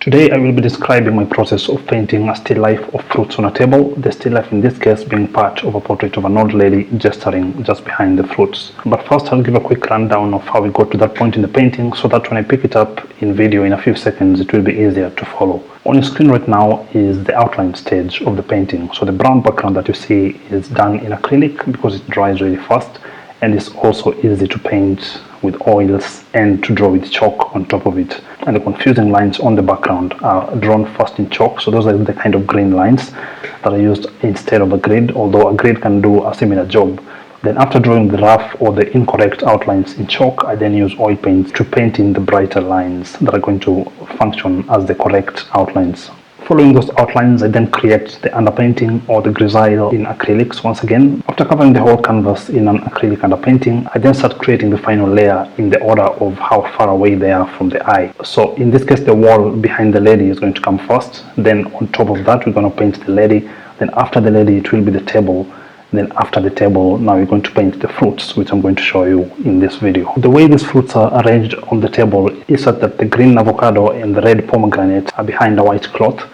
Today I will be describing my process of painting a still life of fruits on a table, the still life in this case being part of a portrait of an old lady gesturing just behind the fruits. But first I'll give a quick rundown of how we got to that point in the painting so that when I pick it up in video in a few seconds it will be easier to follow. On your screen right now is the outline stage of the painting. So the brown background that you see is done in acrylic because it dries really fast, and it's also easy to paint with oils and to draw with chalk on top of it. And the confusing lines on the background are drawn first in chalk, so those are the kind of green lines that are used instead of a grid, although a grid can do a similar job. Then after drawing the rough or the incorrect outlines in chalk, I then use oil paint to paint in the brighter lines that are going to function as the correct outlines. Following those outlines, I then create the underpainting or the grisaille in acrylics once again. After covering the whole canvas in an acrylic underpainting, I then start creating the final layer in the order of how far away they are from the eye. So in this case, the wall behind the lady is going to come first. Then on top of that, we're going to paint the lady. Then after the lady, it will be the table. Then after the table, now we're going to paint the fruits, which I'm going to show you in this video. The way these fruits are arranged on the table is such that the green avocado and the red pomegranate are behind a white cloth.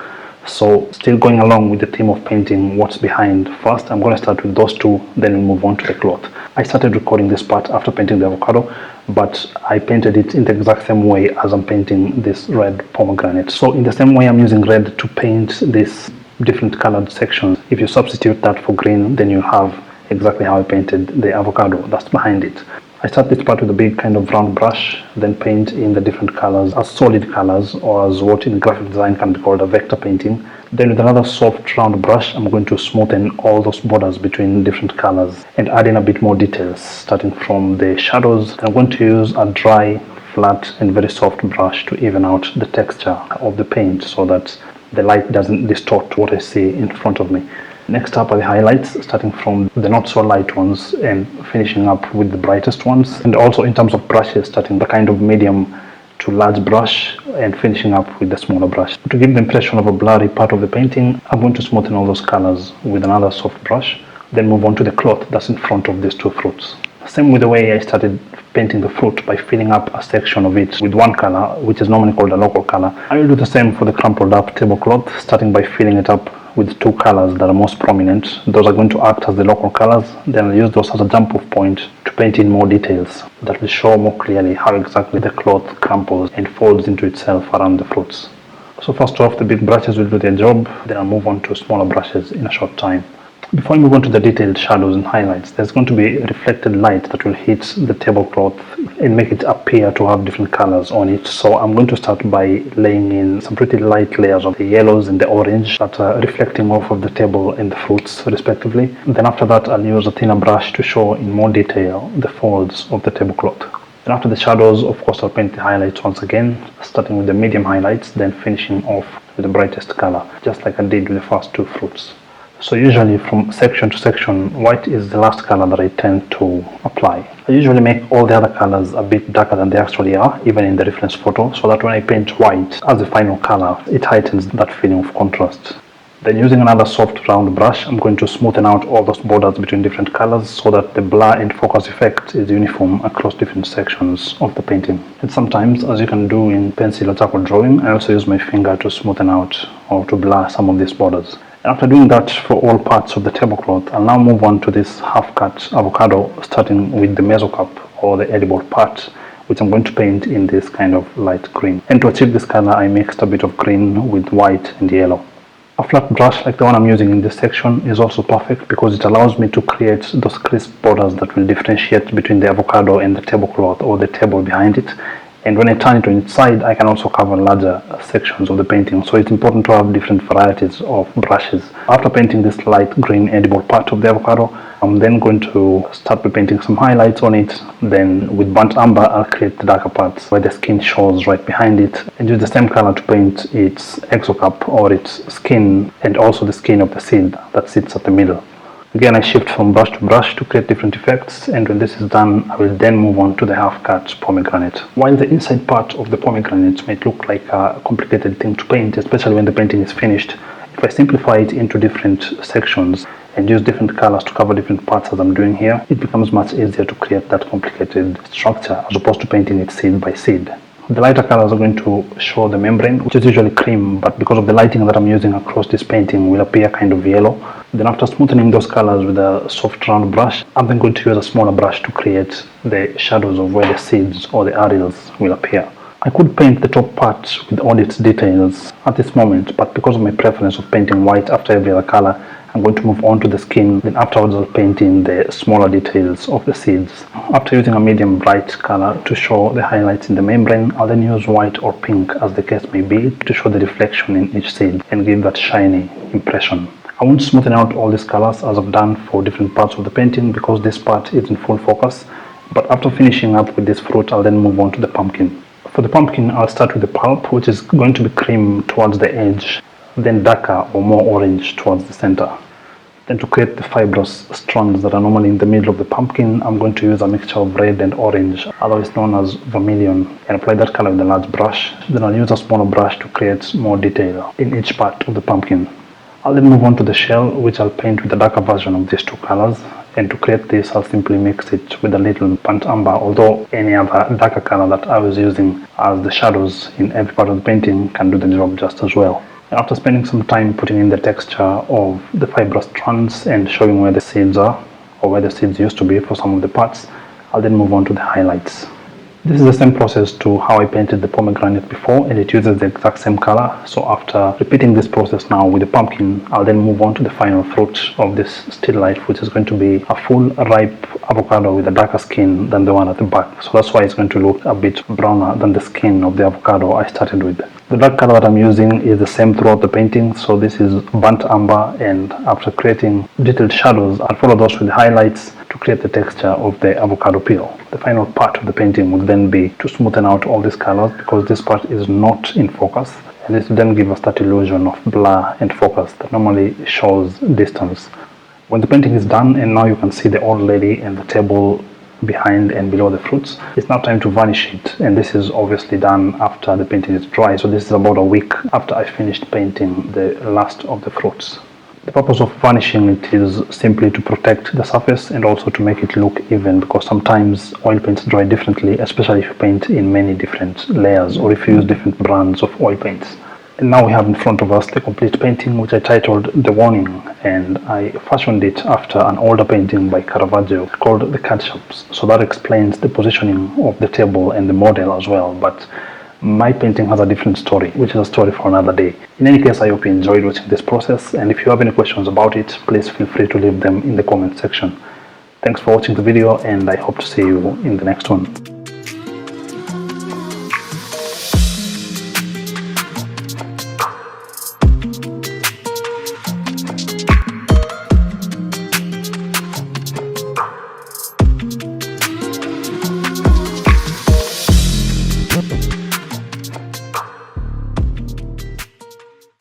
So still going along with the theme of painting what's behind first, I'm going to start with those two, then we'll move on to the cloth. I started recording this part after painting the avocado, but I painted it in the exact same way as I'm painting this red pomegranate. So in the same way I'm using red to paint this different colored sections, if you substitute that for green, then you have exactly how I painted the avocado that's behind it. I start this part with a big kind of round brush, then paint in the different colors as solid colors, or as what in graphic design can be called a vector painting. Then with another soft round brush, I'm going to smoothen all those borders between different colors and add in a bit more details, starting from the shadows. I'm going to use a dry, flat and very soft brush to even out the texture of the paint so that the light doesn't distort what I see in front of me. Next up are the highlights, starting from the not so light ones and finishing up with the brightest ones. And also in terms of brushes, starting the kind of medium to large brush and finishing up with the smaller brush. To give the impression of a blurry part of the painting, I'm going to smoothen all those colors with another soft brush, then move on to the cloth that's in front of these two fruits. Same with the way I started painting the fruit by filling up a section of it with one color, which is normally called a local color. I will do the same for the crumpled up tablecloth, starting by filling it up with two colors that are most prominent. Those are going to act as the local colors. Then I'll use those as a jump off point to paint in more details that will show more clearly how exactly the cloth crumples and folds into itself around the fruits. So first off, the big brushes will do their job, then I'll move on to smaller brushes in a short time. Before I move on to the detailed shadows and highlights, there's going to be reflected light that will hit the tablecloth and make it appear to have different colors on it. So I'm going to start by laying in some pretty light layers of the yellows and the orange that are reflecting off of the table and the fruits respectively. Then after that, I'll use a thinner brush to show in more detail the folds of the tablecloth. And after the shadows, of course, I'll paint the highlights once again, starting with the medium highlights, then finishing off with the brightest color, just like I did with the first two fruits. So usually from section to section, white is the last color that I tend to apply. I usually make all the other colors a bit darker than they actually are, even in the reference photo, so that when I paint white as the final color, it heightens that feeling of contrast. Then using another soft round brush, I'm going to smoothen out all those borders between different colors so that the blur and focus effect is uniform across different sections of the painting. And sometimes, as you can do in pencil or charcoal drawing, I also use my finger to smoothen out or to blur some of these borders. After doing that for all parts of the tablecloth, I'll now move on to this half-cut avocado, starting with the mesocarp or the edible part, which I'm going to paint in this kind of light green. And to achieve this color, I mixed a bit of green with white and yellow. A flat brush like the one I'm using in this section is also perfect because it allows me to create those crisp borders that will differentiate between the avocado and the tablecloth or the table behind it. And when I turn it on its side, I can also cover larger sections of the painting, so it's important to have different varieties of brushes. After painting this light green edible part of the avocado, I'm then going to start by painting some highlights on it. Then with burnt umber, I'll create the darker parts where the skin shows right behind it, and use the same color to paint its exocarp or its skin, and also the skin of the seed that sits at the middle. Again, I shift from brush to brush to create different effects, and when this is done, I will then move on to the half-cut pomegranate. While the inside part of the pomegranate might look like a complicated thing to paint, especially when the painting is finished, if I simplify it into different sections and use different colors to cover different parts as I'm doing here, it becomes much easier to create that complicated structure as opposed to painting it seed by seed. The lighter colors are going to show the membrane, which is usually cream, but because of the lighting that I'm using across this painting will appear kind of yellow. Then after smoothing those colors with a soft round brush, I'm then going to use a smaller brush to create the shadows of where the seeds or the areoles will appear. I could paint the top part with all its details at this moment, but because of my preference of painting white after every other color, I'm going to move on to the skin. Then afterwards I'll paint in the smaller details of the seeds. After using a medium bright color to show the highlights in the membrane, I'll then use white or pink as the case may be to show the reflection in each seed and give that shiny impression. I won't smoothen out all these colors as I've done for different parts of the painting because this part is in full focus, but after finishing up with this fruit I'll then move on to the pumpkin. For the pumpkin, I'll start with the pulp, which is going to be cream towards the edge, then darker or more orange towards the center. Then to create the fibrous strands that are normally in the middle of the pumpkin, I'm going to use a mixture of red and orange, otherwise known as vermilion, and apply that color with a large brush. Then I'll use a smaller brush to create more detail in each part of the pumpkin. I'll then move on to the shell, which I'll paint with a darker version of these two colors. And to create this, I'll simply mix it with a little burnt umber, although any other darker color that I was using as the shadows in every part of the painting can do the job just as well. After spending some time putting in the texture of the fibrous strands and showing where the seeds are, or where the seeds used to be for some of the parts, I'll then move on to the highlights. This is the same process to how I painted the pomegranate before, and it uses the exact same color. So after repeating this process now with the pumpkin, I'll then move on to the final fruit of this still life, which is going to be a full ripe avocado with a darker skin than the one at the back. So that's why it's going to look a bit browner than the skin of the avocado I started with. The dark color that I'm using is the same throughout the painting, so this is burnt umber, and after creating detailed shadows, I'll follow those with highlights to create the texture of the avocado peel. The final part of the painting will then be to smoothen out all these colors because this part is not in focus, and this will then give us that illusion of blur and focus that normally shows distance. When the painting is done and now you can see the old lady and the table behind and below the fruits, it's now time to varnish it, and this is obviously done after the painting is dry, so this is about a week after I finished painting the last of the fruits. The purpose of varnishing it is simply to protect the surface and also to make it look even, because sometimes oil paints dry differently, especially if you paint in many different layers or if you use different brands of oil paints. And now we have in front of us the complete painting, which I titled The Warning, and I fashioned it after an older painting by Caravaggio called The Cadshops. So that explains the positioning of the table and the model as well, but my painting has a different story, which is a story for another day. In any case, I hope you enjoyed watching this process, and if you have any questions about it, please feel free to leave them in the comment section. Thanks for watching the video, and I hope to see you in the next one.